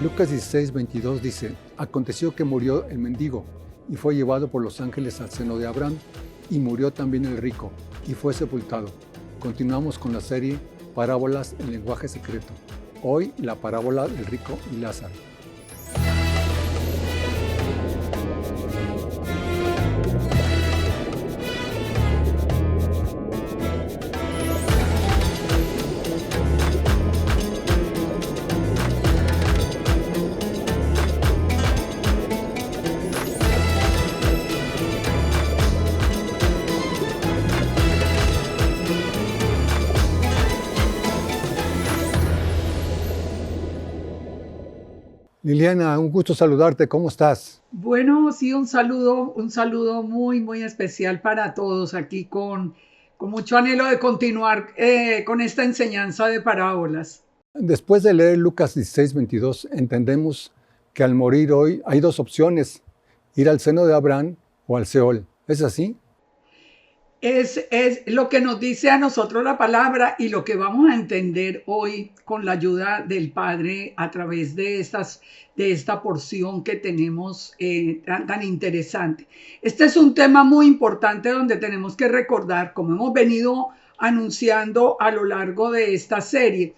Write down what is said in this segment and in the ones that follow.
Lucas 16:22 dice: aconteció que murió el mendigo y fue llevado por los ángeles al seno de Abraham, y murió también el rico y fue sepultado. Continuamos con la serie Parábolas en lenguaje secreto. Hoy la parábola del rico y Lázaro. Liliana, un gusto saludarte, ¿cómo estás? Bueno, sí, un saludo muy especial para todos aquí con mucho anhelo de continuar con esta enseñanza de parábolas. Después de leer Lucas 16:22, entendemos que al morir hoy hay dos opciones: ir al seno de Abraham o al Seol. ¿Es así? Es lo que nos dice a nosotros la palabra y lo que vamos a entender hoy con la ayuda del Padre a través de esta porción que tenemos tan interesante. Este es un tema muy importante donde tenemos que recordar, como hemos venido anunciando a lo largo de esta serie,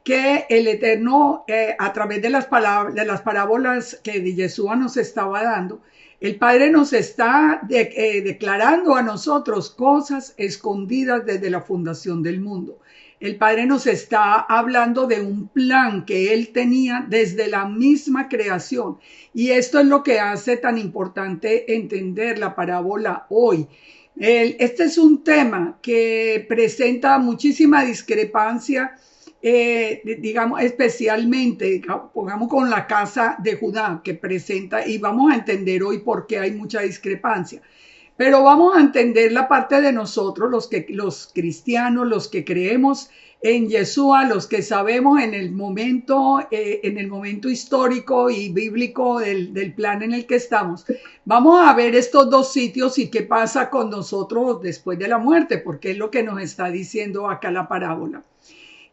que el Eterno, a través de de las parábolas que Yeshua nos estaba dando, el Padre nos está declarando a nosotros cosas escondidas desde la fundación del mundo. El Padre nos está hablando de un plan que Él tenía desde la misma creación. Y esto es lo que hace tan importante entender la parábola hoy. Este es un tema que presenta muchísima discrepancia, digamos, especialmente, pongamos con la casa de Judá, que presenta, y vamos a entender hoy por qué hay mucha discrepancia. Pero vamos a entender la parte de nosotros, los cristianos, los que creemos en Yeshua, los que sabemos en el momento histórico y bíblico del plan en el que estamos. Vamos a ver estos dos sitios y qué pasa con nosotros después de la muerte, porque es lo que nos está diciendo acá la parábola.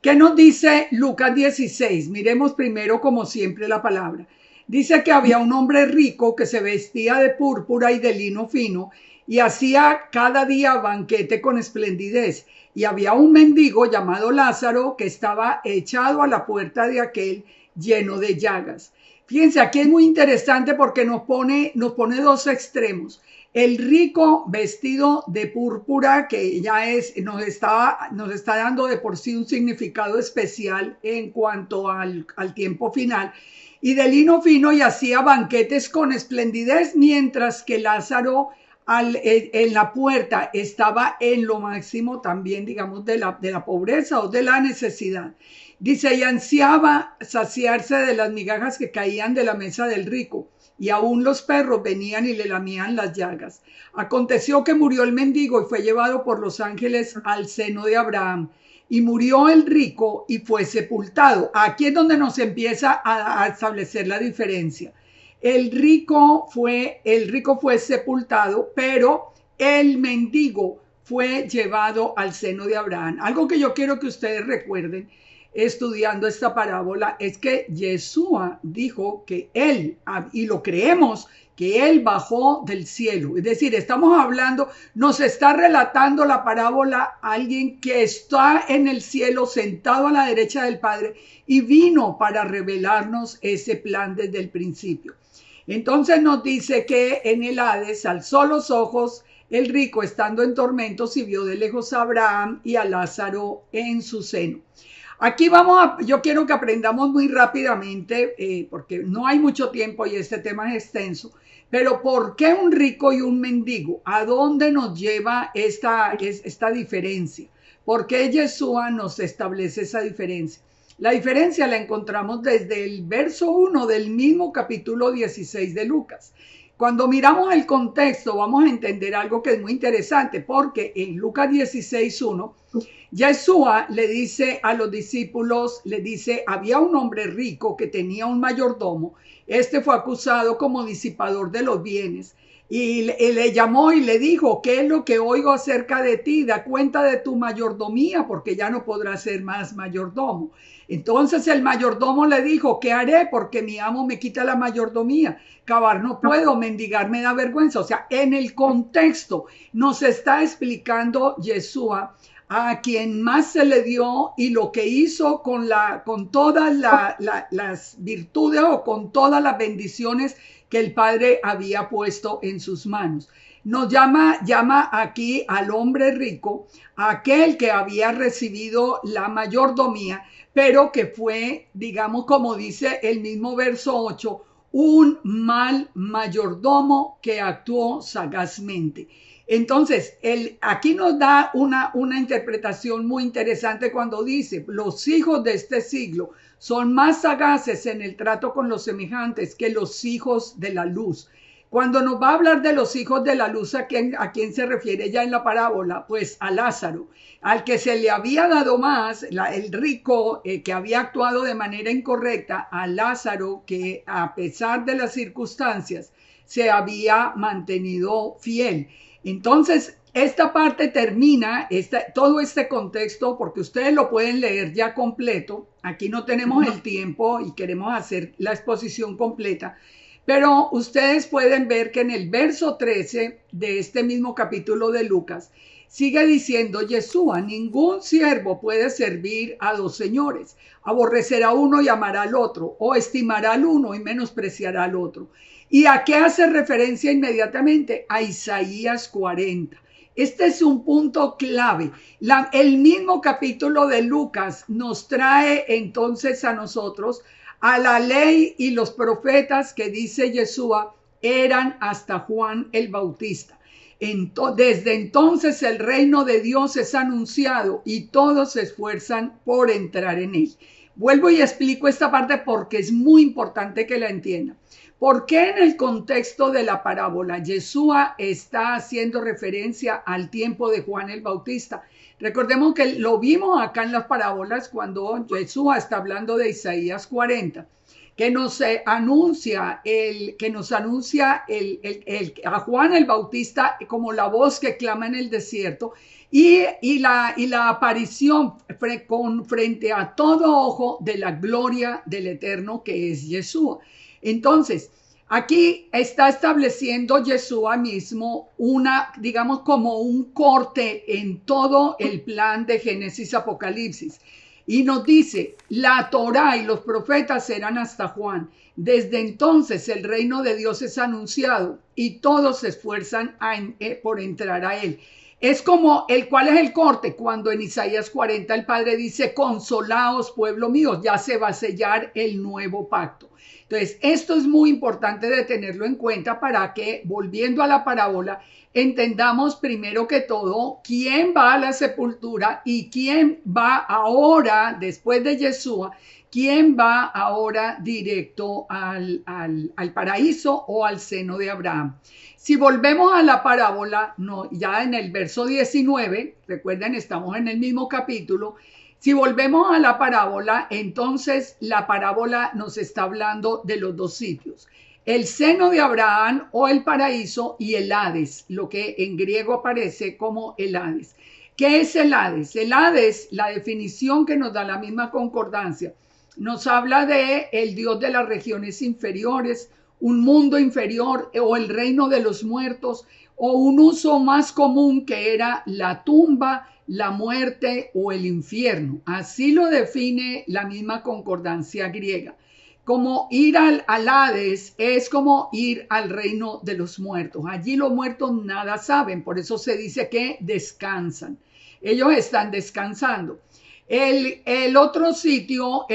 ¿Qué nos dice Lucas 16? Miremos primero, como siempre, la palabra. Dice que había un hombre rico que se vestía de púrpura y de lino fino y hacía cada día banquete con esplendidez. Y había un mendigo llamado Lázaro que estaba echado a la puerta de aquel, lleno de llagas. Fíjense, aquí es muy interesante porque nos pone dos extremos. El rico vestido de púrpura, que ya nos está dando de por sí un significado especial en cuanto al tiempo final, y de lino fino, y hacía banquetes con esplendidez, mientras que Lázaro en la puerta estaba en lo máximo también, digamos, de la pobreza o de la necesidad. Dice, y ansiaba saciarse de las migajas que caían de la mesa del rico, y aún los perros venían y le lamían las llagas. Aconteció que murió el mendigo y fue llevado por los ángeles al seno de Abraham. Y murió el rico y fue sepultado. Aquí es donde nos empieza a establecer la diferencia. El rico fue sepultado, pero el mendigo fue llevado al seno de Abraham. Algo que yo quiero que ustedes recuerden estudiando esta parábola es que Yeshua dijo que él, y lo creemos, que él bajó del cielo. Es decir, estamos hablando, nos está relatando la parábola alguien que está en el cielo sentado a la derecha del Padre y vino para revelarnos ese plan desde el principio. Entonces nos dice que en el Hades alzó los ojos el rico estando en tormentos y vio de lejos a Abraham y a Lázaro en su seno. Aquí yo quiero que aprendamos muy rápidamente, porque no hay mucho tiempo y este tema es extenso, pero ¿por qué un rico y un mendigo? ¿A dónde nos lleva esta diferencia? ¿Por qué Yeshua nos establece esa diferencia? La diferencia la encontramos desde el verso 1 del mismo capítulo 16 de Lucas. Cuando miramos el contexto vamos a entender algo que es muy interesante, porque en Lucas 16:1 Yeshua le dice a los discípulos, le dice, había un hombre rico que tenía un mayordomo. Este fue acusado como disipador de los bienes y le llamó y le dijo, ¿qué es lo que oigo acerca de ti? Da cuenta de tu mayordomía, porque ya no podrás ser más mayordomo. Entonces el mayordomo le dijo, ¿qué haré? Porque mi amo me quita la mayordomía. Cavar no puedo, mendigar me da vergüenza. O sea, en el contexto nos está explicando Yeshua a quien más se le dio y lo que hizo con todas las virtudes o con todas las bendiciones que el Padre había puesto en sus manos. Nos llama aquí al hombre rico, aquel que había recibido la mayordomía, pero que fue, digamos, como dice el mismo verso 8, un mal mayordomo que actuó sagazmente. Entonces, aquí nos da una interpretación muy interesante cuando dice, los hijos de este siglo son más sagaces en el trato con los semejantes que los hijos de la luz. Cuando nos va a hablar de los hijos de la luz, ¿a quién se refiere ya en la parábola? Pues a Lázaro, al que se le había dado más, el rico que había actuado de manera incorrecta, a Lázaro que a pesar de las circunstancias se había mantenido fiel. Entonces, esta parte termina, todo este contexto, porque ustedes lo pueden leer ya completo. Aquí no tenemos el tiempo y queremos hacer la exposición completa. Pero ustedes pueden ver que en el verso 13 de este mismo capítulo de Lucas, sigue diciendo Yeshua, ningún siervo puede servir a dos señores. Aborrecerá a uno y amará al otro, o estimará al uno y menospreciará al otro. ¿Y a qué hace referencia inmediatamente? A Isaías 40. Este es un punto clave. El mismo capítulo de Lucas nos trae entonces a nosotros a la ley y los profetas que dice Yeshua eran hasta Juan el Bautista. Desde entonces el reino de Dios es anunciado y todos se esfuerzan por entrar en él. Vuelvo y explico esta parte porque es muy importante que la entiendan. ¿Por qué en el contexto de la parábola Yeshua está haciendo referencia al tiempo de Juan el Bautista? Recordemos que lo vimos acá en las parábolas cuando Yeshua está hablando de Isaías 40, que nos anuncia a Juan el Bautista como la voz que clama en el desierto y la aparición frente a todo ojo de la gloria del Eterno que es Yeshua. Entonces, aquí está estableciendo Yeshua mismo digamos, como un corte en todo el plan de Génesis Apocalipsis. Y nos dice, la Torá y los profetas serán hasta Juan. Desde entonces el reino de Dios es anunciado y todos se esfuerzan por entrar a él. Es como ¿cuál es el corte? Cuando en Isaías 40 el Padre dice, consolaos pueblo mío, ya se va a sellar el nuevo pacto. Entonces, esto es muy importante de tenerlo en cuenta para que, volviendo a la parábola, entendamos primero que todo quién va a la sepultura y quién va ahora, después de Yeshua, quién va ahora directo al paraíso o al seno de Abraham. Si volvemos a la parábola, ya en el verso 19, recuerden, estamos en el mismo capítulo. Si volvemos a la parábola, entonces la parábola nos está hablando de los dos sitios. El seno de Abraham o el paraíso y el Hades, lo que en griego aparece como el Hades. ¿Qué es el Hades? El Hades, la definición que nos da la misma concordancia, nos habla de el Dios de las regiones inferiores, un mundo inferior o el reino de los muertos, o un uso más común que era la tumba, la muerte o el infierno. Así lo define la misma concordancia griega. Como ir al Hades es como ir al reino de los muertos. Allí los muertos nada saben, por eso se dice que descansan. Ellos están descansando. El otro sitio,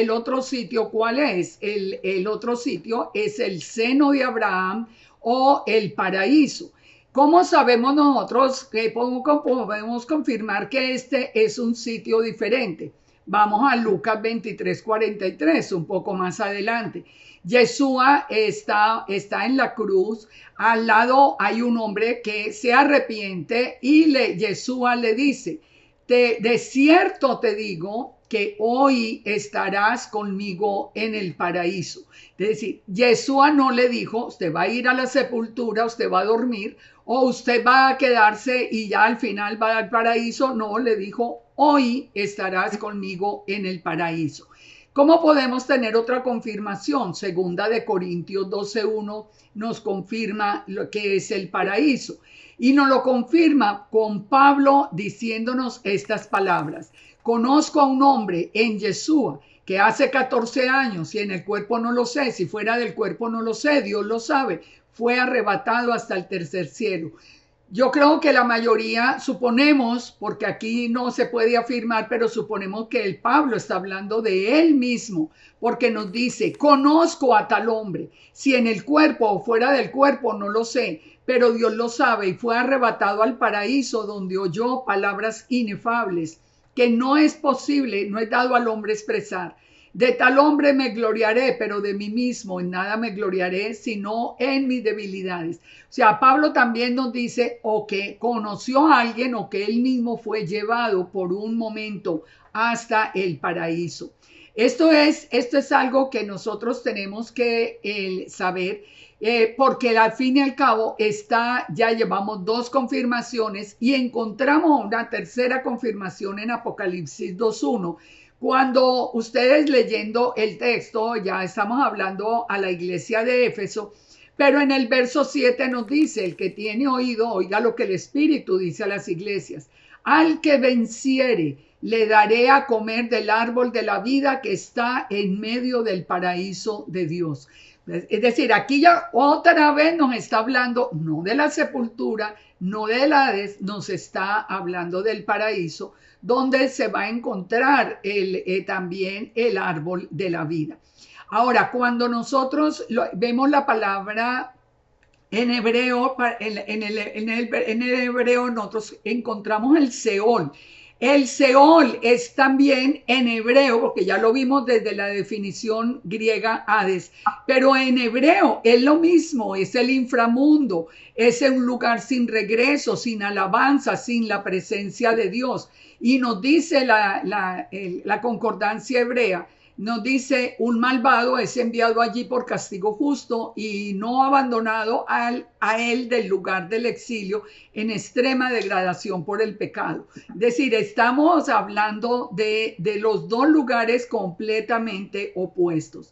¿cuál es? El otro sitio es el seno de Abraham o el paraíso. ¿Cómo sabemos nosotros que podemos confirmar que este es un sitio diferente? Vamos a Lucas 23:43, un poco más adelante. Yeshua está en la cruz, al lado hay un hombre que se arrepiente y Yeshua le dice, de cierto te digo que hoy estarás conmigo en el paraíso. Es decir, Yeshua no le dijo, usted va a ir a la sepultura, usted va a dormir, o usted va a quedarse y ya al final va al paraíso. No, le dijo, hoy estarás conmigo en el paraíso. ¿Cómo podemos tener otra confirmación? Segunda de Corintios 12:1 nos confirma lo que es el paraíso. Y nos lo confirma con Pablo diciéndonos estas palabras. Conozco a un hombre en Yeshua que hace 14 años, y en el cuerpo no lo sé, si fuera del cuerpo no lo sé, Dios lo sabe, fue arrebatado hasta el tercer cielo. Yo creo que la mayoría suponemos, porque aquí no se puede afirmar, pero suponemos que el Pablo está hablando de él mismo, porque nos dice, conozco a tal hombre, si en el cuerpo o fuera del cuerpo no lo sé, pero Dios lo sabe, y fue arrebatado al paraíso donde oyó palabras inefables que no es posible, no es dado al hombre expresar. De tal hombre me gloriaré, pero de mí mismo en nada me gloriaré, sino en mis debilidades. O sea, Pablo también nos dice o que conoció a alguien o que él mismo fue llevado por un momento hasta el paraíso. Esto es algo que nosotros tenemos que saber, porque al fin y al cabo ya llevamos 2 confirmaciones y encontramos una tercera confirmación en Apocalipsis 2:1. Cuando ustedes leyendo el texto, ya estamos hablando a la iglesia de Éfeso, pero en el verso 7 nos dice, el que tiene oído, oiga lo que el Espíritu dice a las iglesias. Al que venciere, le daré a comer del árbol de la vida que está en medio del paraíso de Dios. Es decir, aquí ya otra vez nos está hablando, no de la sepultura, no del Hades, nos está hablando del paraíso, donde se va a encontrar también el árbol de la vida. Ahora, cuando nosotros vemos la palabra en hebreo, en el hebreo nosotros encontramos el Seol. El Seol es también en hebreo, porque ya lo vimos desde la definición griega Hades, pero en hebreo es lo mismo, es el inframundo, es un lugar sin regreso, sin alabanza, sin la presencia de Dios. Y nos dice la concordancia hebrea, nos dice, un malvado es enviado allí por castigo justo y no abandonado a él del lugar del exilio en extrema degradación por el pecado. Es decir, estamos hablando de los 2 lugares completamente opuestos.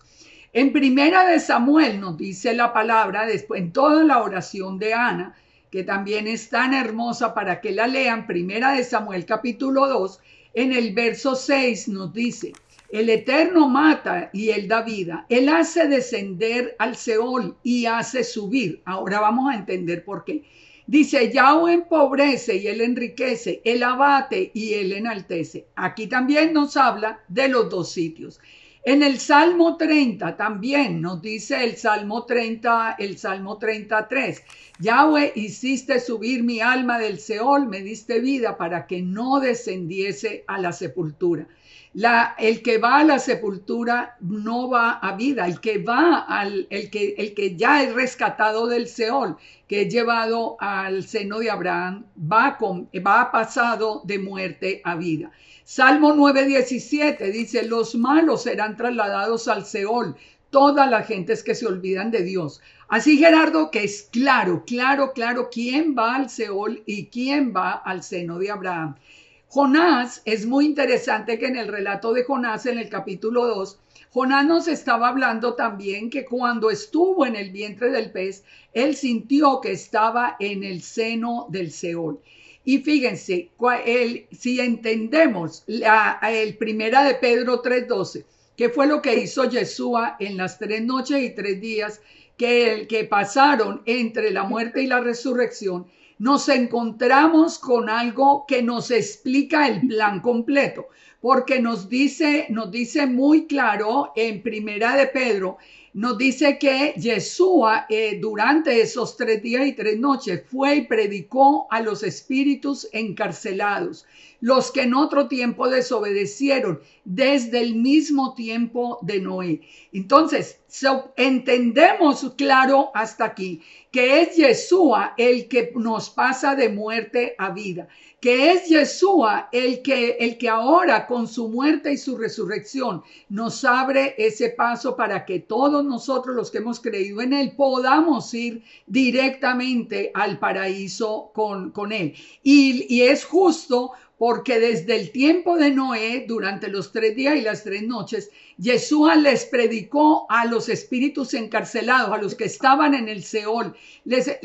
En Primera de Samuel nos dice la palabra, después en toda la oración de Ana, que también es tan hermosa para que la lean, Primera de Samuel capítulo 2, en el verso 6 nos dice, el Eterno mata y Él da vida. Él hace descender al Seol y hace subir. Ahora vamos a entender por qué. Dice, Yahweh empobrece y Él enriquece, Él abate y Él enaltece. Aquí también nos habla de los 2 sitios. En el Salmo 30 también nos dice el Salmo 33. Yahweh, hiciste subir mi alma del Seol, me diste vida para que no descendiese a la sepultura. El que va a la sepultura no va a vida, el que ya es rescatado del Seol, que es llevado al seno de Abraham, va pasado de muerte a vida. Salmo 9:17 dice, los malos serán trasladados al Seol, todas las gentes que se olvidan de Dios. Así, Gerardo, que es claro quién va al Seol y quién va al seno de Abraham. Jonás, es muy interesante que en el relato de Jonás, en el capítulo 2, Jonás nos estaba hablando también que cuando estuvo en el vientre del pez, él sintió que estaba en el seno del Seol. Y fíjense, si entendemos el Primera de Pedro 3:12, que fue lo que hizo Yeshua en las 3 noches y 3 días que pasaron entre la muerte y la resurrección, nos encontramos con algo que nos explica el plan completo, porque nos dice muy claro en Primera de Pedro, nos dice que Yeshua durante esos 3 días y 3 noches fue y predicó a los espíritus encarcelados, los que en otro tiempo desobedecieron, desde el mismo tiempo de Noé. Entonces, entendemos claro hasta aquí que es Yeshua el que nos pasa de muerte a vida, que es Yeshua el que ahora con su muerte y su resurrección nos abre ese paso para que todos nosotros los que hemos creído en él podamos ir directamente al paraíso con él. Y es justo porque desde el tiempo de Noé, durante los 3 días y las 3 noches, Yeshua les predicó a los espíritus encarcelados, a los que estaban en el Seol,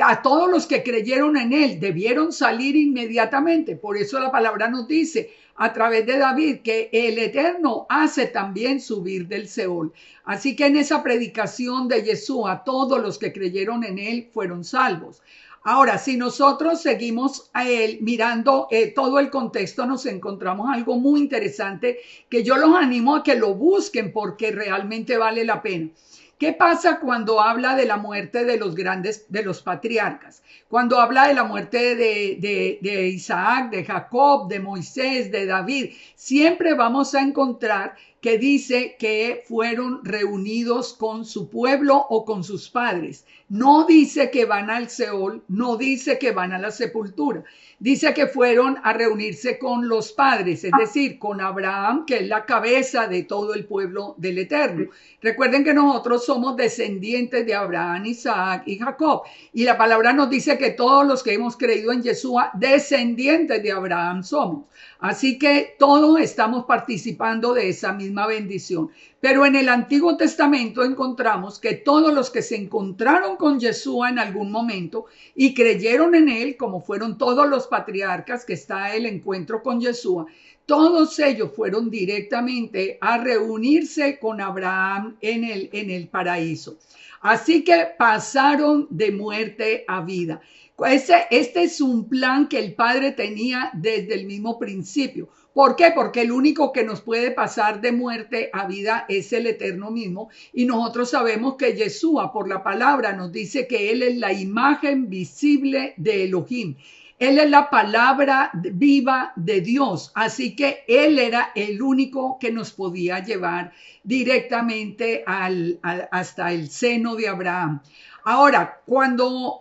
a todos los que creyeron en él, debieron salir inmediatamente. Por eso la palabra nos dice a través de David que el Eterno hace también subir del Seol. Así que en esa predicación de Yeshua, todos los que creyeron en él fueron salvos. Ahora, si nosotros seguimos a él mirando todo el contexto, nos encontramos algo muy interesante que yo los animo a que lo busquen porque realmente vale la pena. ¿Qué pasa cuando habla de la muerte de los grandes, de los patriarcas? Cuando habla de la muerte de Isaac, de Jacob, de Moisés, de David, siempre vamos a encontrar que dice que fueron reunidos con su pueblo o con sus padres. No dice que van al Seol, no dice que van a la sepultura. Dice que fueron a reunirse con los padres, es decir, con Abraham, que es la cabeza de todo el pueblo del Eterno. Recuerden que nosotros somos descendientes de Abraham, Isaac y Jacob. Y la palabra nos dice que todos los que hemos creído en Yeshua, descendientes de Abraham somos. Así que todos estamos participando de esa misma bendición. Pero en el Antiguo Testamento encontramos que todos los que se encontraron con Yeshua en algún momento y creyeron en él, como fueron todos los patriarcas que está el encuentro con Yeshua, todos ellos fueron directamente a reunirse con Abraham en el paraíso. Así que pasaron de muerte a vida. Este es un plan que el Padre tenía desde el mismo principio. ¿Por qué? Porque el único que nos puede pasar de muerte a vida es el Eterno mismo. Y nosotros sabemos que Yeshua, por la palabra, nos dice que Él es la imagen visible de Elohim. Él es la palabra viva de Dios. Así que Él era el único que nos podía llevar directamente hasta el seno de Abraham. Ahora, cuando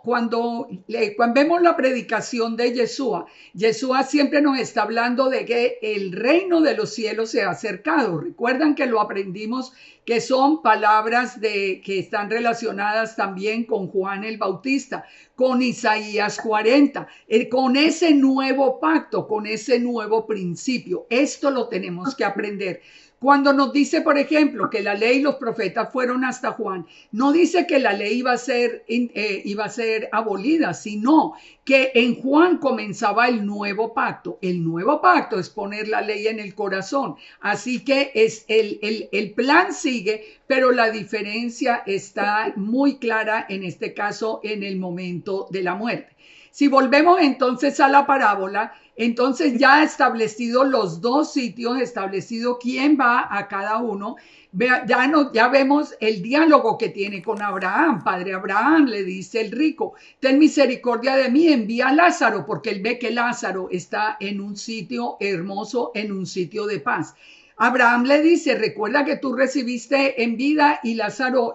vemos la predicación de Yeshua, Yeshua siempre nos está hablando de que el reino de los cielos se ha acercado. Recuerdan que lo aprendimos, que son palabras que están relacionadas también con Juan el Bautista, con Isaías 40, con ese nuevo pacto, con ese nuevo principio. Esto lo tenemos que aprender. Cuando nos dice, por ejemplo, que la ley y los profetas fueron hasta Juan, no dice que la ley iba a ser abolida, sino que en Juan comenzaba el nuevo pacto. El nuevo pacto es poner la ley en el corazón. Así que el plan sigue, pero la diferencia está muy clara en este caso en el momento de la muerte. Si volvemos entonces a la parábola, entonces ya establecido los dos sitios, establecido quién va a cada uno, ya vemos el diálogo que tiene con Abraham. Padre Abraham, le dice el rico, ten misericordia de mí, envía a Lázaro, porque él ve que Lázaro está en un sitio hermoso, en un sitio de paz. Abraham le dice, recuerda que tú recibiste en vida y Lázaro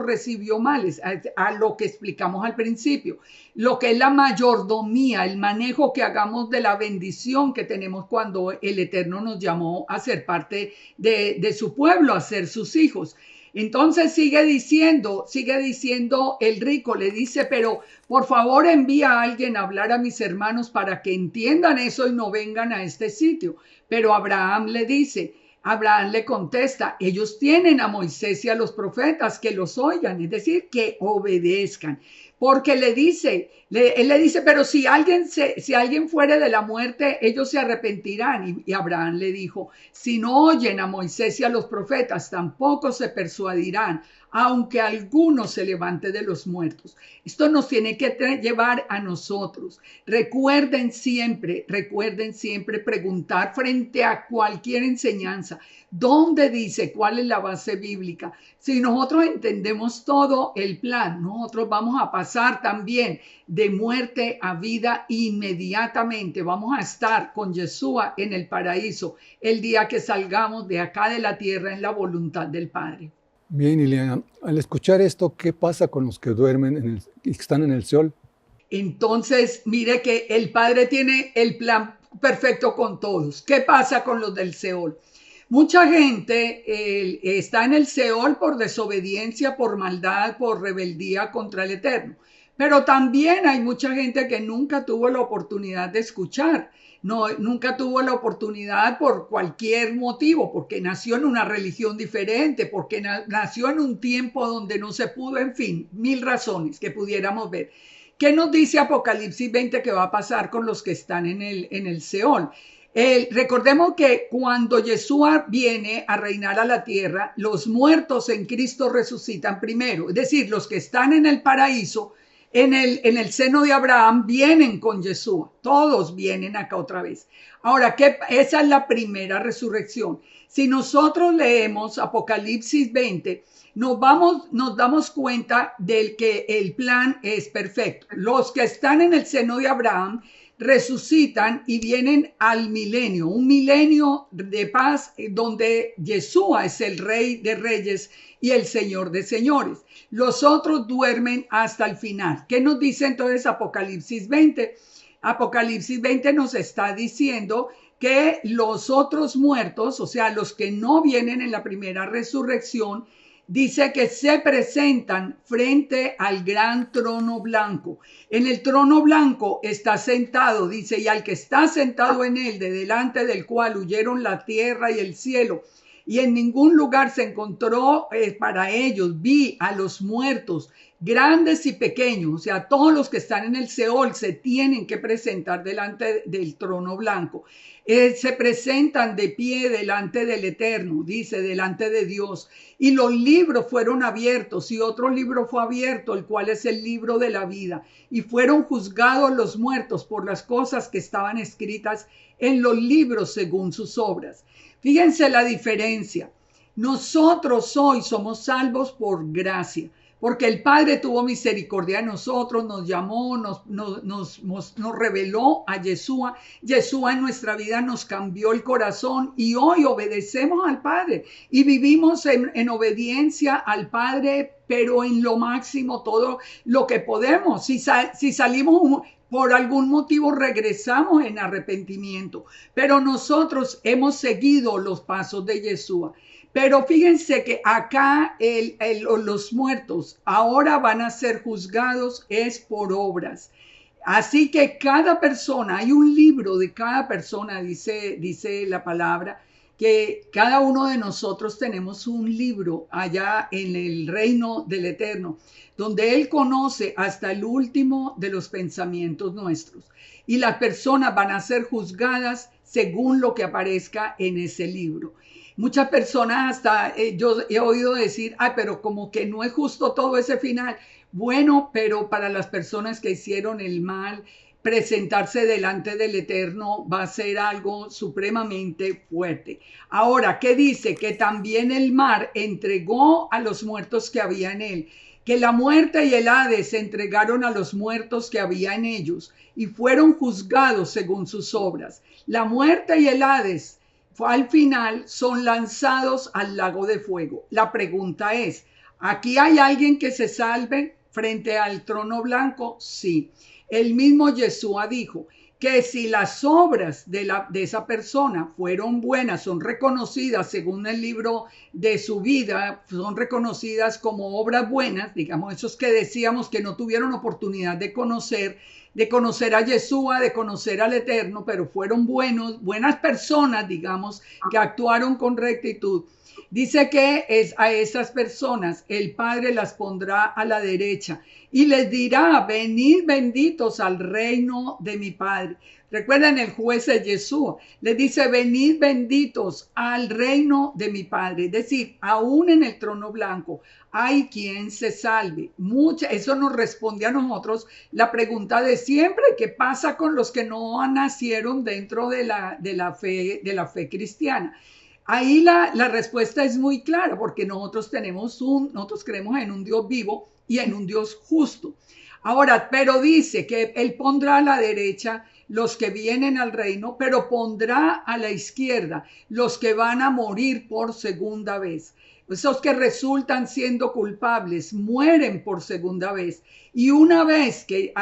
recibió males, a lo que explicamos al principio. Lo que es la mayordomía, el manejo que hagamos de la bendición que tenemos cuando el Eterno nos llamó a ser parte de su pueblo, a ser sus hijos. Entonces sigue diciendo el rico, le dice, pero por favor envía a alguien a hablar a mis hermanos para que entiendan eso y no vengan a este sitio. Pero Abraham le contesta, ellos tienen a Moisés y a los profetas, que los oigan, es decir, que obedezcan. Porque él le dice, pero si alguien fuere de la muerte, ellos se arrepentirán. Y Abraham le dijo, si no oyen a Moisés y a los profetas, tampoco se persuadirán, aunque alguno se levante de los muertos. Esto nos tiene que llevar a nosotros. Recuerden siempre preguntar frente a cualquier enseñanza, ¿dónde dice cuál es la base bíblica? Si nosotros entendemos todo el plan, nosotros vamos a pasar también de muerte a vida inmediatamente. Vamos a estar con Yeshua en el paraíso el día que salgamos de acá de la tierra en la voluntad del Padre. Bien, Ileana, al escuchar esto, ¿qué pasa con los que duermen y están en el Seol? Entonces, mire que el Padre tiene el plan perfecto con todos. ¿Qué pasa con los del Seol? Mucha gente está en el Seol por desobediencia, por maldad, por rebeldía contra el Eterno. Pero también hay mucha gente que nunca tuvo la oportunidad de escuchar. No, nunca tuvo la oportunidad por cualquier motivo, porque nació en una religión diferente, porque nació en un tiempo donde no se pudo, en fin, mil razones que pudiéramos ver. ¿Qué nos dice Apocalipsis 20 que va a pasar con los que están en el Seol? Recordemos que cuando Yeshua viene a reinar a la tierra, los muertos en Cristo resucitan primero. Es decir, los que están en el paraíso, en el seno de Abraham, vienen con Yeshua. Todos vienen acá otra vez. Ahora, esa es la primera resurrección. Si nosotros leemos Apocalipsis 20, nos damos cuenta del que el plan es perfecto. Los que están en el seno de Abraham resucitan y vienen al milenio, un milenio de paz donde Yeshua es el Rey de Reyes y el Señor de Señores. Los otros duermen hasta el final. ¿Qué nos dice entonces Apocalipsis 20? Apocalipsis 20 nos está diciendo que los otros muertos, o sea, los que no vienen en la primera resurrección, dice que se presentan frente al gran trono blanco. En el trono blanco está sentado, dice, y al que está sentado en él, de delante del cual huyeron la tierra y el cielo, y en ningún lugar se encontró para ellos. Vi a los muertos, grandes y pequeños, o sea, todos los que están en el Seol se tienen que presentar delante del trono blanco. Se presentan de pie delante del Eterno, dice, delante de Dios. Y los libros fueron abiertos, y otro libro fue abierto, el cual es el libro de la vida. Y fueron juzgados los muertos por las cosas que estaban escritas en los libros según sus obras. Fíjense la diferencia. Nosotros hoy somos salvos por gracia, porque el Padre tuvo misericordia de nosotros, nos llamó, nos reveló a Yeshua. Yeshua en nuestra vida nos cambió el corazón y hoy obedecemos al Padre y vivimos en obediencia al Padre, pero en lo máximo todo lo que podemos. Si salimos por algún motivo, regresamos en arrepentimiento, pero nosotros hemos seguido los pasos de Yeshua. Pero fíjense que acá los muertos ahora van a ser juzgados es por obras. Así que cada persona, hay un libro de cada persona, dice la palabra, que cada uno de nosotros tenemos un libro allá en el reino del Eterno, donde Él conoce hasta el último de los pensamientos nuestros. Y las personas van a ser juzgadas según lo que aparezca en ese libro. Muchas personas hasta yo he oído decir, pero como que no es justo todo ese final. Bueno, pero para las personas que hicieron el mal, presentarse delante del Eterno va a ser algo supremamente fuerte. Ahora, ¿qué dice? Que también el mar entregó a los muertos que había en él, que la muerte y el Hades entregaron a los muertos que había en ellos y fueron juzgados según sus obras. La muerte y el Hades al final son lanzados al lago de fuego. La pregunta es, ¿aquí hay alguien que se salve frente al trono blanco? Sí. El mismo Yeshua dijo que si las obras de esa persona fueron buenas, son reconocidas según el libro de su vida, son reconocidas como obras buenas, digamos, esos que decíamos que no tuvieron oportunidad de conocer a Yeshua, de conocer al Eterno, pero fueron buenas personas, digamos, que actuaron con rectitud. Dice que a esas personas el Padre las pondrá a la derecha y les dirá, venid benditos al reino de mi Padre. Recuerden, el juez es Yeshua. Les dice, venid benditos al reino de mi Padre. Es decir, aún en el trono blanco hay quien se salve. Eso nos responde a nosotros la pregunta de siempre, ¿qué pasa con los que no nacieron dentro de la fe cristiana? Ahí la respuesta es muy clara, porque nosotros creemos en un Dios vivo y en un Dios justo. Ahora, pero dice que Él pondrá a la derecha los que vienen al reino, pero pondrá a la izquierda los que van a morir por segunda vez. Esos que resultan siendo culpables mueren por segunda vez. Y una vez que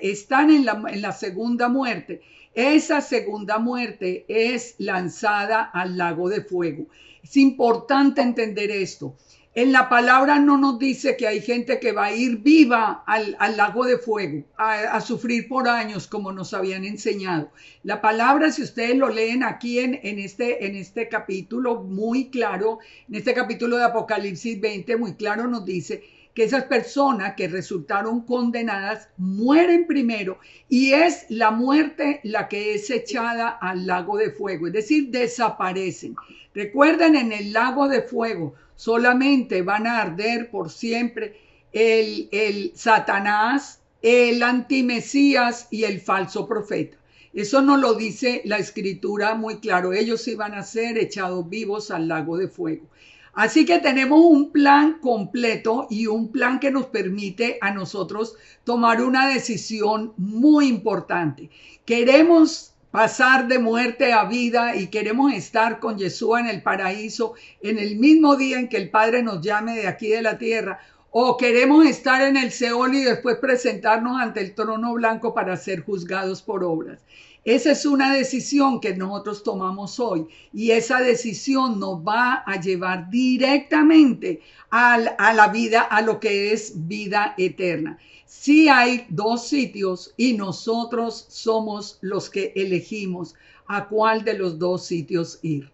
están en la segunda muerte, esa segunda muerte es lanzada al lago de fuego. Es importante entender esto. En la palabra no nos dice que hay gente que va a ir viva al lago de fuego, a sufrir por años como nos habían enseñado. La palabra, si ustedes lo leen aquí en este capítulo muy claro, en este capítulo de Apocalipsis 20, muy claro nos dice que esas personas que resultaron condenadas mueren primero y es la muerte la que es echada al lago de fuego, es decir, desaparecen. Recuerden, en el lago de fuego solamente van a arder por siempre el Satanás, el antimesías y el falso profeta. Eso nos lo dice la escritura muy claro. Ellos iban a ser echados vivos al lago de fuego. Así que tenemos un plan completo y un plan que nos permite a nosotros tomar una decisión muy importante. Queremos pasar de muerte a vida y queremos estar con Yeshua en el paraíso en el mismo día en que el Padre nos llame de aquí de la tierra, o queremos estar en el Seol y después presentarnos ante el trono blanco para ser juzgados por obras. Esa es una decisión que nosotros tomamos hoy y esa decisión nos va a llevar directamente a la vida, a lo que es vida eterna. Sí hay dos sitios y nosotros somos los que elegimos a cuál de los dos sitios ir.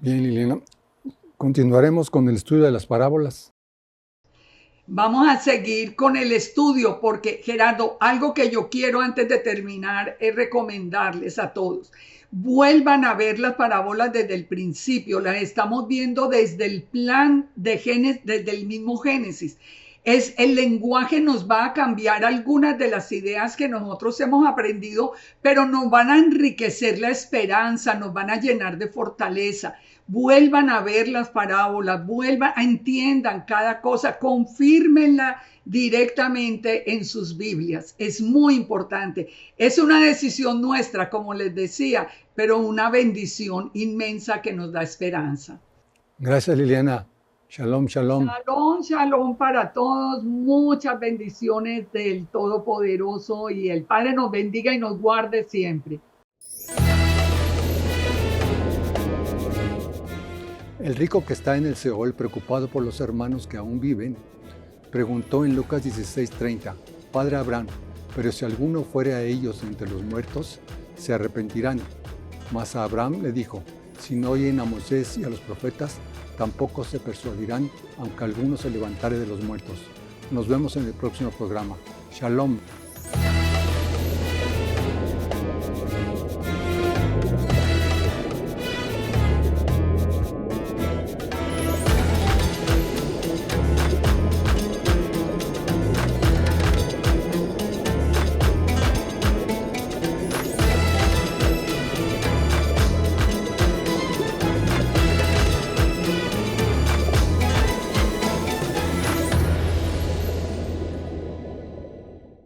Bien, Liliana, continuaremos con el estudio de las parábolas. Vamos a seguir con el estudio porque, Gerardo, algo que yo quiero antes de terminar es recomendarles a todos. Vuelvan a ver las parábolas desde el principio. Las estamos viendo desde el plan de Génesis, desde el mismo Génesis. El lenguaje nos va a cambiar algunas de las ideas que nosotros hemos aprendido, pero nos van a enriquecer la esperanza, nos van a llenar de fortaleza. Vuelvan a ver las parábolas, entiendan cada cosa, confírmenla directamente en sus Biblias. Es muy importante. Es una decisión nuestra, como les decía, pero una bendición inmensa que nos da esperanza. Gracias, Liliana. Shalom, shalom. Shalom, shalom para todos. Muchas bendiciones del Todopoderoso y el Padre nos bendiga y nos guarde siempre. El rico que está en el Seol, preocupado por los hermanos que aún viven, preguntó en Lucas 16:30, Padre Abraham, pero si alguno fuere a ellos entre los muertos, se arrepentirán. Mas a Abraham le dijo, si no oyen a Moisés y a los profetas, tampoco se persuadirán, aunque alguno se levantare de los muertos. Nos vemos en el próximo programa. Shalom.